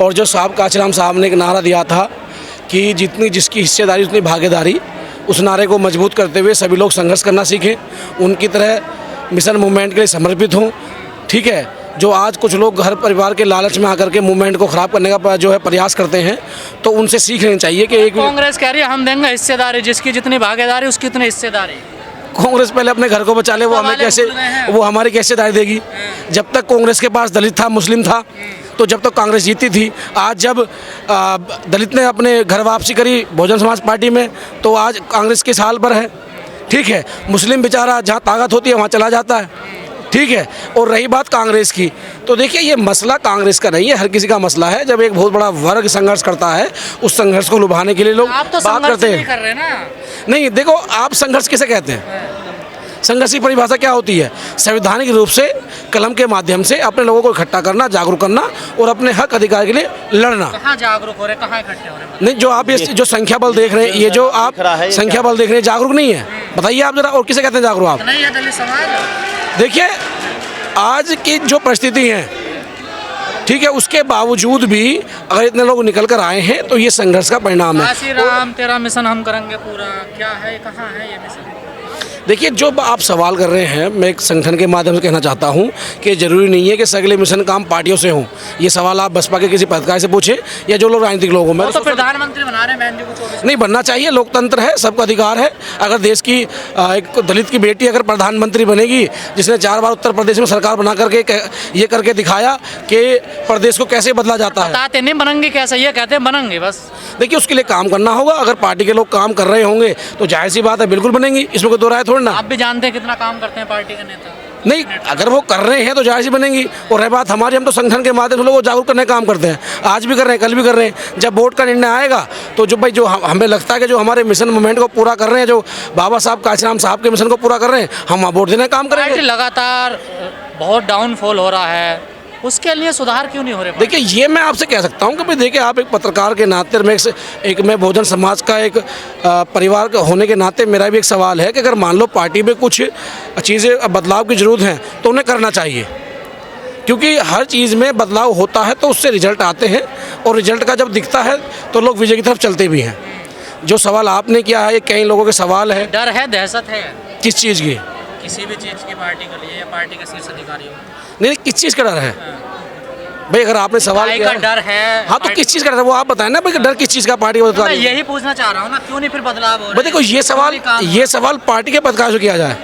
और जो साहब कांचीराम साहब ने एक नारा दिया था कि जितनी जिसकी हिस्सेदारी उतनी भागीदारी, उस नारे को मजबूत करते हुए सभी लोग संघर्ष करना सीखें, उनकी तरह मिशन मूवमेंट के लिए समर्पित हों। ठीक है, जो आज कुछ लोग घर परिवार के लालच में आकर के मूवमेंट को ख़राब करने का जो है प्रयास करते हैं, तो उनसे सीख लेनी चाहिए कि एक कांग्रेस कह रही है हम देंगे हिस्सेदारी, जिसकी जितनी भागीदारी उसकी उतनी हिस्सेदारी। कांग्रेस पहले अपने घर को बचा ले, वो हमें कैसे, वो हमारी कैसे हिस्सेदारी देगी? जब तक कांग्रेस के पास दलित था, मुस्लिम था, तो जब तक कांग्रेस जीती थी। आज जब दलित ने अपने घर वापसी करी बहुजन समाज पार्टी में, तो आज कांग्रेस के साल पर है। ठीक है, मुस्लिम बेचारा जहाँ ताकत होती है वहाँ चला जाता है। ठीक है, और रही बात कांग्रेस की, तो देखिए ये मसला कांग्रेस का नहीं है, हर किसी का मसला है। जब एक बहुत बड़ा वर्ग संघर्ष करता है, उस संघर्ष को लुभाने के लिए लोग आप तो बात करते हैं। कर रहे हैं ना। नहीं, देखो आप संघर्ष किसे कहते हैं? संघर्ष की परिभाषा क्या होती है? संवैधानिक रूप से कलम के माध्यम से अपने लोगों को इकट्ठा करना, जागरूक करना और अपने हक अधिकार के लिए लड़ना। कहाँ जागरूक हो रहे, कहाँ इकट्ठे हो रहे? नहीं, जो आप ये जो संख्या बल देख रहे हैं, ये जो आप संख्या बल देख रहे हैं, जागरूक नहीं है? बताइए आप जरा, और किसे कहते हैं जागरूक? आप नहीं है दलित समाज। देखिए आज की जो परिस्थिति है, ठीक है, उसके बावजूद भी अगर इतने लोग निकल कर आए हैं तो ये संघर्ष का परिणाम है। काशी राम तेरा मिशन हम करेंगे पूरा, क्या है, कहाँ है ये मिशन? देखिए जो आप सवाल कर रहे हैं, मैं एक संगठन के माध्यम से कहना चाहता हूं कि ज़रूरी नहीं है कि सगले मिशन काम पार्टियों से हों। ये सवाल आप बसपा के किसी पत्रकार से पूछें या जो लोग राजनीतिक लोग हों। मैं तो प्रधानमंत्री बना रहे हैं, नहीं बनना चाहिए, लोकतंत्र है, सबका अधिकार है। अगर देश की एक दलित की बेटी अगर प्रधानमंत्री बनेगी, जिसने 4 बार उत्तर प्रदेश में सरकार बना करके ये करके दिखाया कि प्रदेश को कैसे बदला जाता है। बताते नहीं बनेंगे कैसे, ये कहते हैं बनेंगे बस। देखिए उसके लिए काम करना होगा। अगर पार्टी के लोग काम कर रहे होंगे तो जाहिर सी बात है बिल्कुल बनेंगी, इसमें कोई दो राय थोड़ी ना। आप भी जानते हैं कितना काम करते हैं पार्टी के नेता। नहीं, अगर वो कर रहे हैं तो जाहिर सी बनेंगी। और रह बात हमारी, हम तो संगठन के माध्यम से लोगों को जागरूक करने का काम करते हैं, आज भी कर रहे हैं, कल भी कर रहे हैं। जब वोट का निर्णय आएगा तो जो भाई जो हमें लगता है कि जो हमारे मिशन मूवमेंट को पूरा कर रहे हैं, जो बाबा साहब कांचीराम साहब के मिशन को पूरा कर रहे हैं, हम वहाँ वोट देने का काम करेंगे। लगातार बहुत डाउनफॉल हो रहा है, उसके लिए सुधार क्यों नहीं हो रहे? देखिए ये मैं आपसे कह सकता हूँ कि भाई देखिए आप एक पत्रकार के नाते, मैं बहुजन समाज का एक परिवार होने के नाते मेरा भी एक सवाल है कि अगर मान लो पार्टी में कुछ चीज़ें बदलाव की ज़रूरत है तो उन्हें करना चाहिए, क्योंकि हर चीज़ में बदलाव होता है तो उससे रिजल्ट आते हैं, और रिजल्ट का जब दिखता है तो लोग विजय की तरफ चलते भी हैं। जो सवाल आपने किया है ये कई लोगों के सवाल है। डर है, दहशत है किस चीज़ की? किसी भी चीज़ की पार्टी के लिए या पार्टी के शीर्ष अधिकारियों? नहीं, किस चीज़ का डर है भाई? अगर आपने सवाल किया का डर है, हाँ तो किस चीज़ का डर है वो आप बताएं ना भाई, डर किस चीज़ का पार्टी का? यही पूछना चाह रहा हूँ ना, क्यों नहीं फिर बदलाव हो रहा है? देखो ये सवाल पार्टी के पत्रकार से किया जाए।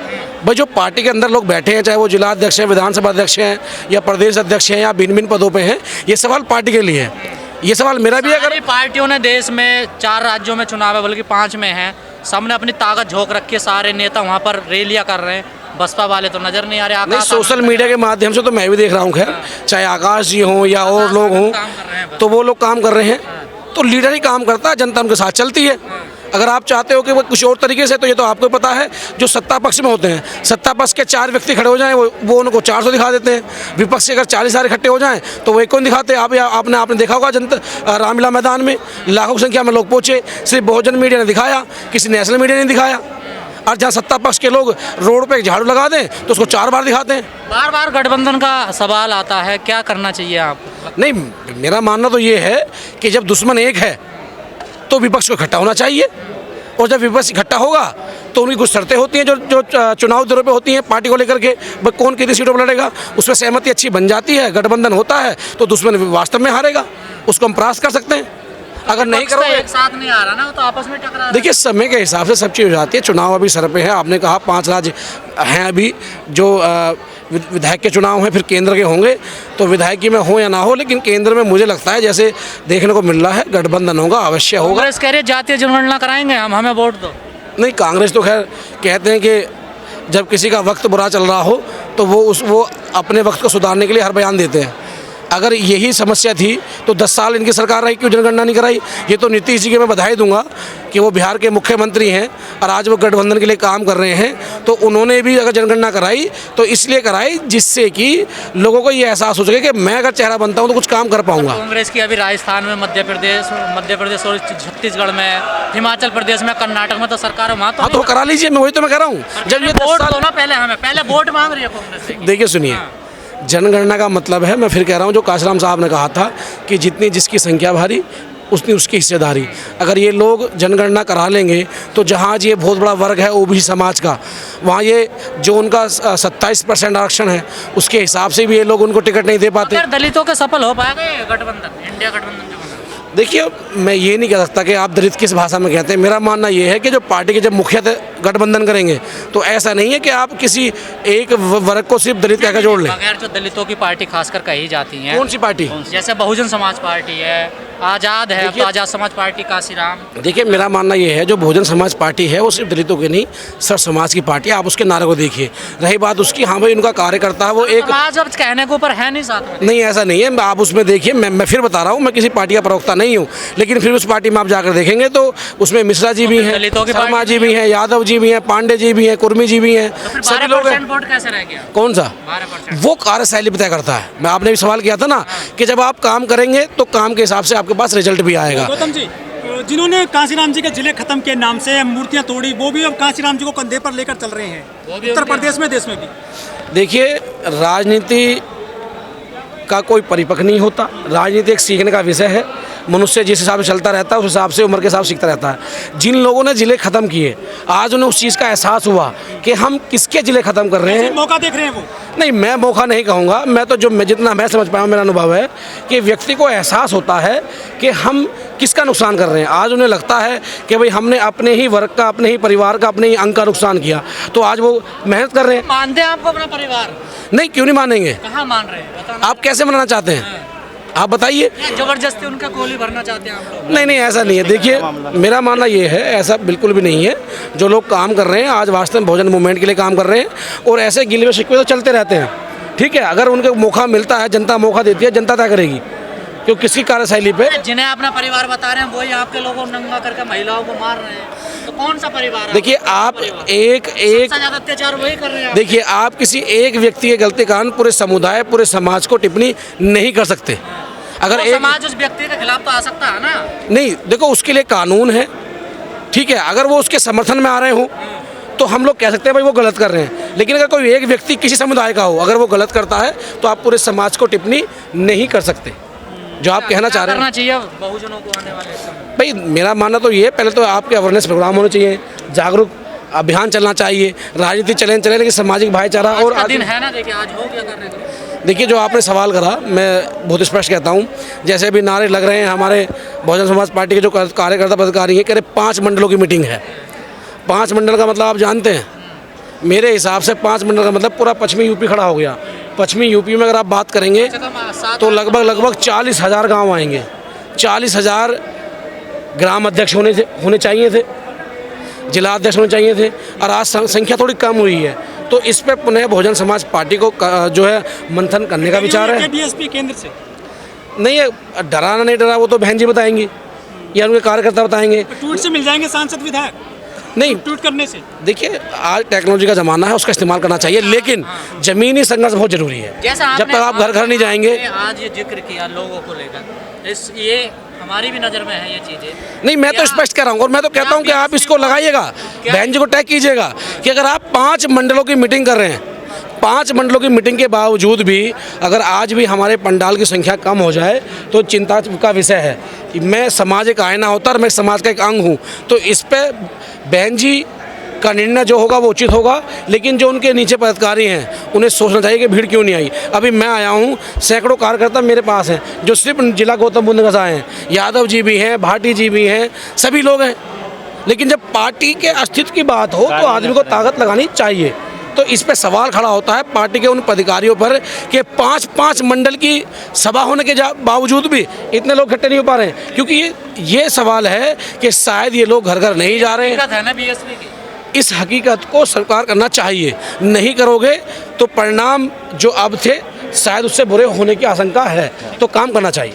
भाई जो पार्टी के अंदर लोग बैठे हैं, चाहे वो जिला अध्यक्ष हैं, विधानसभा अध्यक्ष हैं या प्रदेश अध्यक्ष हैं या भिन्न भिन्न पदों पे हैं, ये सवाल पार्टी के लिए है। ये सवाल मेरा भी है। अगर पार्टियों ने देश में 4 राज्यों में चुनाव है, बल्कि 5 में है, सबने अपनी ताकत झोंक रखी है, सारे नेता वहाँ पर रैलियाँ कर रहे हैं, बसपा वाले तो नजर नहीं आ रहे। नहीं, सोशल मीडिया के माध्यम से तो मैं भी देख रहा हूँ, खैर चाहे आकाश जी हों या और लोग हों, तो वो लोग काम कर रहे हैं। तो लीडर ही काम करता है, जनता उनके साथ चलती है। अगर आप चाहते हो कि वो कुछ और तरीके से, तो ये तो आपको पता है, जो सत्ता पक्ष में होते हैं, सत्ता पक्ष के 4 व्यक्ति खड़े हो जाएं, वो उनको 400 दिखा देते हैं। विपक्ष से अगर 40 सारे इकट्ठे हो जाएं तो वो एक को नहीं दिखाते। आपने देखा होगा जनता रामलीला मैदान में लाखों की संख्या में लोग पहुंचे, सिर्फ बहुजन मीडिया ने दिखाया, किसी नेशनल मीडिया ने दिखाया। और जहाँ सत्ता पक्ष के लोग रोड पे झाड़ू लगा दें तो उसको 4 बार दिखाते हैं। बार बार गठबंधन का सवाल आता है, क्या करना चाहिए आपको? नहीं, मेरा मानना तो ये है कि जब दुश्मन एक है तो विपक्ष को इकट्ठा होना चाहिए, और जब विपक्ष इकट्ठा होगा तो उनकी कुछ शर्तें होती हैं जो चुनाव दौरों पे होती हैं पार्टी को लेकर के, कौन कितनी सीटों पर लड़ेगा, उसमें सहमति अच्छी बन जाती है, गठबंधन होता है तो दुश्मन वास्तव में हारेगा, उसको हम परास्त कर सकते हैं। अगर नहीं करोगे, एक साथ नहीं आ रहा ना, तो आपस में टकरा। देखिए समय के हिसाब से सब चीज़ हो जाती है। चुनाव अभी सर पे है, आपने कहा 5 राज्य हैं अभी जो विधायक के चुनाव हैं, फिर केंद्र के होंगे, तो विधायकी में हो या ना हो, लेकिन केंद्र में मुझे लगता है जैसे देखने को मिल रहा है गठबंधन होगा, अवश्य होगा। कांग्रेस कह रही है जातीय जनगणना कराएंगे हम, हमें वोट दो। नहीं, कांग्रेस तो खैर कहते हैं कि जब किसी का वक्त बुरा चल रहा हो तो वो अपने वक्त को सुधारने के लिए हर बयान देते हैं। अगर यही समस्या थी तो 10 साल इनकी सरकार रही, क्यों जनगणना नहीं कराई? ये तो नीतीश जी की मैं बधाई दूंगा कि वो बिहार के मुख्यमंत्री हैं और आज वो गठबंधन के लिए काम कर रहे हैं, तो उन्होंने भी अगर जनगणना कराई तो इसलिए कराई जिससे कि लोगों को ये एहसास हो सके कि मैं अगर चेहरा बनता हूँ तो कुछ काम कर पाऊंगा। कांग्रेस की अभी राजस्थान में, मध्य प्रदेश और छत्तीसगढ़ में, हिमाचल प्रदेश में, कर्नाटक में तो सरकार वहाँ तो। हाँ तो करा लीजिए, मैं वही तो मैं कह रहा हूँ। जब ये वोट दो ना, पहले वोट मांग रही है कांग्रेस। देखिए सुनिए, जनगणना का मतलब है, मैं फिर कह रहा हूँ, जो काशीराम साहब ने कहा था कि जितनी जिसकी संख्या भारी उतनी उसकी हिस्सेदारी। अगर ये लोग जनगणना करा लेंगे तो जहाँ आज ये बहुत बड़ा वर्ग है ओबीसी समाज का, वहाँ ये जो उनका 27% आरक्षण है उसके हिसाब से भी ये लोग उनको टिकट नहीं दे पाते। अगर दलितों के सफल हो पाएगा ये गठबंधन, इंडिया गठबंधन जो बना? देखिए, मैं ये नहीं कह सकता कि आप दलित किस भाषा में कहते हैं। मेरा मानना ये है कि जो पार्टी के जब मुखिया गठबंधन करेंगे तो ऐसा नहीं है कि आप किसी एक वर्ग को सिर्फ दलित कहकर जोड़ लें। बगैर जो दलितों की पार्टी खासकर कही जाती है, कौन सी पार्टी? जैसे बहुजन समाज पार्टी है, आज़ाद है, तो आज़ाद समाज पार्टी काशीराम। देखिए, मेरा मानना ये है जो बहुजन समाज पार्टी है वो सिर्फ दलितों की नहीं, सर समाज की पार्टी है। आप उसके नारे को देखिए। रही बात उसकी, हाँ भाई उनका कार्यकर्ता है वो एक, समाज अब कहने के ऊपर है नहीं साथ में। नहीं ऐसा नहीं है, आप उसमें देखिए। मैं फिर बता रहा हूँ, मैं किसी पार्टी का प्रवक्ता नहीं हूँ, लेकिन फिर उस पार्टी में आप जाकर देखेंगे तो उसमें मिश्रा जी भी हैं, शर्मा जी भी हैं, यादव जी भी हैं, पांडे जी भी हैं, कुर्मी जी भी हैं, सभी लोग हैं। वोट कैसे रह गया? कौन सा? 12%। वो कार्यशैली तय करता है। मैं आपने भी सवाल किया था ना कि जब आप काम करेंगे तो काम के हिसाब से आपके पास रिजल्ट भी आएगा। गौतम जी, जिन्होंने काशीराम जी के जिले खत्म के नाम से मूर्तियां तोड़ी, वो भी अब काशीराम जी को कंधे पर लेकर चल रहे हैं, उत्तर प्रदेश में, देश में भी। देखिए, राजनीति का कोई परिपक्व नहीं होता। राजनीति एक सीखने का विषय है। मनुष्य जिस हिसाब से चलता रहता है उस हिसाब से उम्र के हिसाब से सीखता रहता है। जिन लोगों ने जिले ख़त्म किए, आज उन्हें उस चीज़ का एहसास हुआ कि हम किसके जिले ख़त्म कर रहे हैं। मौका देख रहे हैं वो। नहीं, मैं मौका नहीं कहूँगा। मैं तो जितना मैं समझ पाया हूँ, मेरा अनुभव है कि व्यक्ति को एहसास होता है कि हम किसका नुकसान कर रहे हैं। आज उन्हें लगता है कि भाई हमने अपने ही वर्ग का, अपने ही परिवार का, अपने ही अंग का नुकसान किया, तो आज वो मेहनत कर रहे हैं। मानते हैं आपको अपना परिवार? नहीं, क्यों नहीं मानेंगे? कहाँ मान रहे हैं बताना। आप कैसे मनाना चाहते हैं, आप बताइए। जबरदस्ती उनका गोली भरना चाहते हैं आप लोग? नहीं, ऐसा नहीं है। देखिए, मेरा मानना ये है, ऐसा बिल्कुल भी नहीं है। जो लोग काम कर रहे हैं आज वास्तव में बहुजन मूवमेंट के लिए काम कर रहे हैं, और ऐसे गिले शिकवे तो चलते रहते हैं। ठीक है, अगर उनको मौका मिलता है, जनता मौका देती है, जनता तय करेगी क्यों किसकी कार्यशैली पे। जिन्हें अपना परिवार बता रहे हैं वही आपके लोगों को नंगा करके महिलाओं को मार रहे हैं, तो कौन सा परिवार है? देखिए, आप एक सबसे ज्यादा अत्याचार वही कर रहे हैं। देखिए, आप किसी एक व्यक्ति के गलती के कारण पूरे समुदाय, पूरे समाज को टिप्पणी नहीं कर सकते। अगर तो एक समाज उस व्यक्ति के खिलाफ तो आ सकता है ना? नहीं, देखो उसके लिए कानून है। ठीक है, अगर वो उसके समर्थन में आ रहे हो तो हम लोग कह सकते हैं भाई वो गलत कर रहे हैं। लेकिन अगर कोई एक व्यक्ति किसी समुदाय का हो, अगर वो गलत करता है तो आप पूरे समाज को टिप्पणी नहीं कर सकते। जो आप कहना चाह रहे हैं, करना चाहिए बहुजनों को आने वाले समय? भाई मेरा मानना तो ये है, पहले तो आपके अवेयरनेस प्रोग्राम होने चाहिए, जागरूक अभियान चलना चाहिए, राजनीति चले लेकिन सामाजिक भाईचारा और आज दिन है ना। देखिए, आज हो क्या करने को। देखिए, जो आपने सवाल करा, मैं बहुत स्पष्ट कहता हूँ, जैसे अभी नारे लग रहे हैं हमारे बहुजन समाज पार्टी के जो कार्यकर्ता पदाधिकारी हैं, कह रहे 5 मंडलों की मीटिंग है। 5 मंडल का मतलब आप जानते हैं? मेरे हिसाब से 5 मंडल का मतलब पूरा पश्चिमी यूपी खड़ा हो गया। पश्चिमी यूपी में अगर आप बात करेंगे तो लगभग 40,000 गाँव आएंगे। 40,000 ग्राम अध्यक्ष होने चाहिए थे, जिला अध्यक्ष होने चाहिए थे, और आज संख्या थोड़ी कम हुई है। तो इस पे पुनः बहुजन समाज पार्टी को जो है मंथन करने का विचार है। बीएसपी केंद्र से नहीं है, डराना नहीं डरा वो तो बहन जी बताएंगी या उनके कार्यकर्ता बताएंगे। ट्वीट से मिल जाएंगे सांसद विधायक, नहीं, ट्वीट करने से। देखिए, आज टेक्नोलॉजी का ज़माना है, उसका इस्तेमाल करना चाहिए, लेकिन ज़मीनी संघर्ष बहुत जरूरी है। जब तक आप घर नहीं जाएंगे। आज ये जिक्र किया लोगों को लेकर, ये हमारी भी नज़र में है ये चीज़ें। नहीं, मैं तो स्पष्ट कर रहा हूँ, और मैं तो कहता हूँ कि आप इसको लगाइएगा, बहन जी को टैग कीजिएगा कि अगर आप 5 मंडलों की मीटिंग कर रहे हैं, 5 मंडलों की मीटिंग के बावजूद भी अगर आज भी हमारे पंडाल की संख्या कम हो जाए तो चिंता का विषय है। मैं समाज एक आईना होता और मैं समाज का एक अंग हूँ, तो इस पर बहन जी का निर्णय जो होगा वो उचित होगा, लेकिन जो उनके नीचे पदाधिकारी हैं उन्हें सोचना चाहिए कि भीड़ क्यों नहीं आई। अभी मैं आया हूँ, सैकड़ों कार्यकर्ता मेरे पास हैं जो सिर्फ जिला गौतम बुद्ध नगर से आए हैं। यादव जी भी हैं, भाटी जी भी हैं, सभी लोग हैं। लेकिन जब पार्टी के अस्तित्व की बात हो तो आदमी को ताकत लगानी चाहिए। तो इस पे सवाल खड़ा होता है पार्टी के उन पदाधिकारियों पर कि 5 मंडल की सभा होने के बावजूद भी इतने लोग इकट्ठे नहीं हो पा रहे हैं, क्योंकि ये सवाल है कि शायद ये लोग घर घर नहीं जा रहे हैं। इस हकीकत को स्वीकार करना चाहिए। नहीं करोगे तो परिणाम जो अब थे शायद उससे बुरे होने की आशंका है, तो काम करना चाहिए।